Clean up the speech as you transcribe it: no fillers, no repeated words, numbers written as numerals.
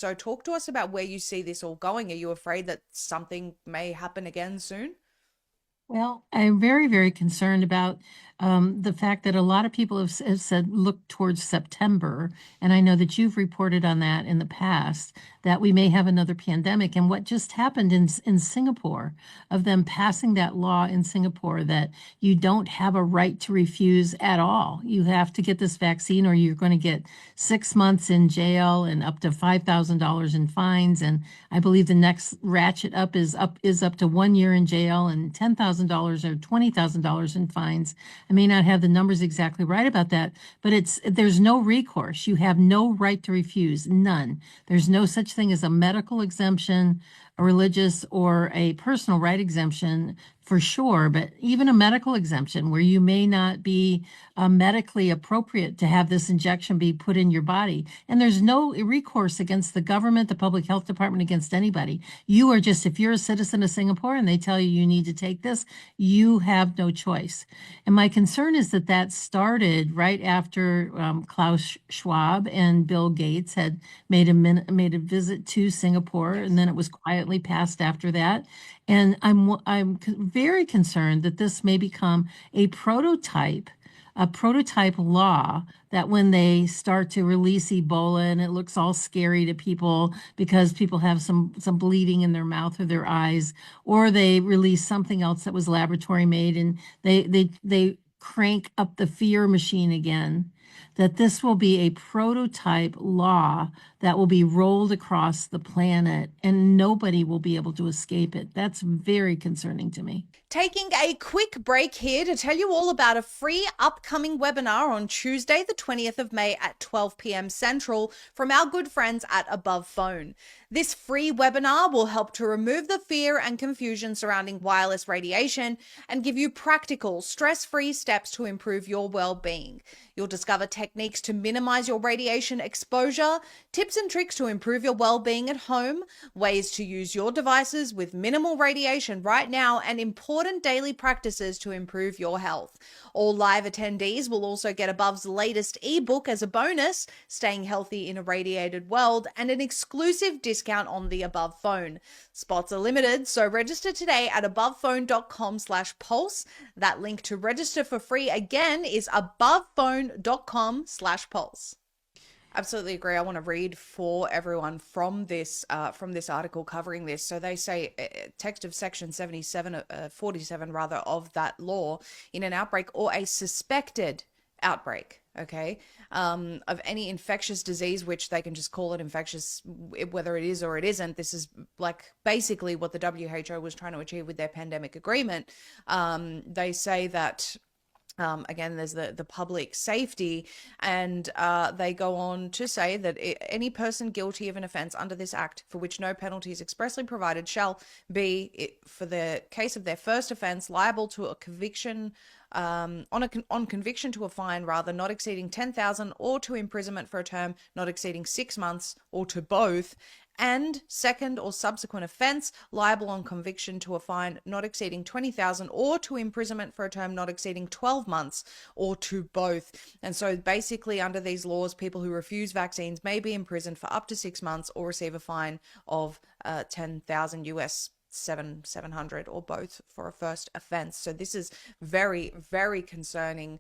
So talk to us about where you see this all going. Are you afraid that something may happen again soon? Well, I'm very, very concerned about the fact that a lot of people have said look towards September. And I know that you've reported on that in the past, that we may have another pandemic. And what just happened in Singapore, of them passing that law in Singapore that you don't have a right to refuse at all. You have to get this vaccine or you're going to get 6 months in jail and up to $5,000 in fines. And I believe the next ratchet up to 1 year in jail and $10,000 or $20,000 in fines. I may not have the numbers exactly right about that, but there's no recourse. You have no right to refuse, none. There's no such thing as a medical exemption, a religious or a personal right exemption for sure, but even a medical exemption where you may not be medically appropriate to have this injection be put in your body. And there's no recourse against the government, the public health department, against anybody. You are just, if you're a citizen of Singapore and they tell you you need to take this, you have no choice. And my concern is that that started right after Klaus Schwab and Bill Gates had made a visit to Singapore, and Yes. then it was quietly passed after that. And very concerned that this may become a prototype law that when they start to release Ebola and it looks all scary to people because people have some bleeding in their mouth or their eyes, or they release something else that was laboratory made and they crank up the fear machine again, that this will be a prototype law that will be rolled across the planet and nobody will be able to escape it. That's very concerning to me. Taking a quick break here to tell you all about a free upcoming webinar on Tuesday, the 20th of May at 12 p.m. Central from our good friends at Above Phone. This free webinar will help to remove the fear and confusion surrounding wireless radiation and give you practical, stress-free steps to improve your well-being. You'll discover techniques to minimize your radiation exposure, tips and tricks to improve your well-being at home, ways to use your devices with minimal radiation right now, and important daily practices to improve your health. All live attendees will also get Above's latest ebook as a bonus, Staying Healthy in a Radiated World, and an exclusive discount on the Above Phone. Spots are limited, so register today at abovephone.com/pulse. That link to register for free again is abovephone.com/pulse. Absolutely agree. I want to read for everyone from this article covering this. So they say text of section 47 rather of that law, in an outbreak or a suspected outbreak, okay, of any infectious disease, which they can just call it infectious, whether it is or it isn't. This is like basically what the WHO was trying to achieve with their pandemic agreement. They say that again, there's the public safety, and they go on to say that any person guilty of an offence under this act for which no penalty is expressly provided shall be, for the case of their first offence, liable to a conviction on conviction to a fine rather not exceeding 10,000 or to imprisonment for a term not exceeding 6 months or to both, and second or subsequent offence liable on conviction to a fine not exceeding 20,000 or to imprisonment for a term not exceeding 12 months or to both. And so basically under these laws, people who refuse vaccines may be imprisoned for up to 6 months or receive a fine of 10,000 US 700 or both for a first offense. So this is very, very concerning